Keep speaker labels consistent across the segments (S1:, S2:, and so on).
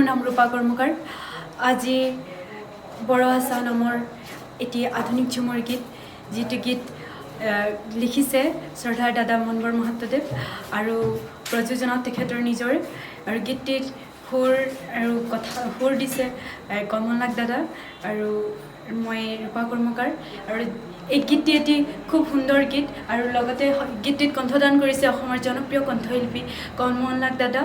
S1: নাম ৰূপা কৰ্মকাৰ আজি বড় আছা নামৰ এটি আধুনিক ঝুমৰ গীত যিটো গীত লিখিছে শ্ৰদ্ধাৰ দাদা মনবৰ মহাত্তদেৱ আৰু প্ৰযোজনা তেখেতৰ নিজৰ আৰু গীতটিৰ সুৰ আৰু কথা সুৰ দিছে কমল নাগ দাদা আৰু মই ৰূপা কৰ্মকাৰ আৰু এই গীতটি এটি খুব সুন্দৰ গীত আৰু লগতে গীতটিত কণ্ঠদান কৰিছে অসমৰ জনপ্ৰিয় কণ্ঠশিল্পী কমল নাগ দাদা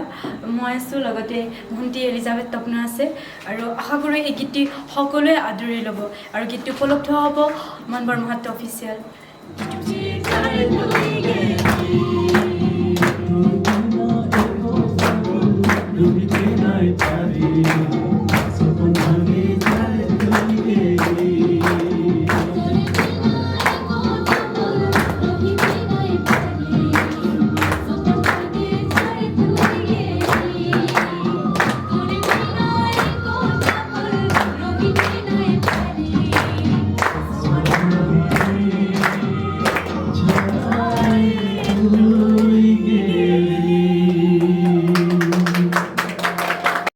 S1: মই আছোঁ লগতে ভণ্টি এলিজাবেথ তপনা আছে আৰু আশা কৰোঁ এই গীতটি সকলোৱে আদৰি ল'ব আৰু গীতটি উপলব্ধ হ'ব মনবৰ মহাত্ত অফিচিয়েল ইউটিউব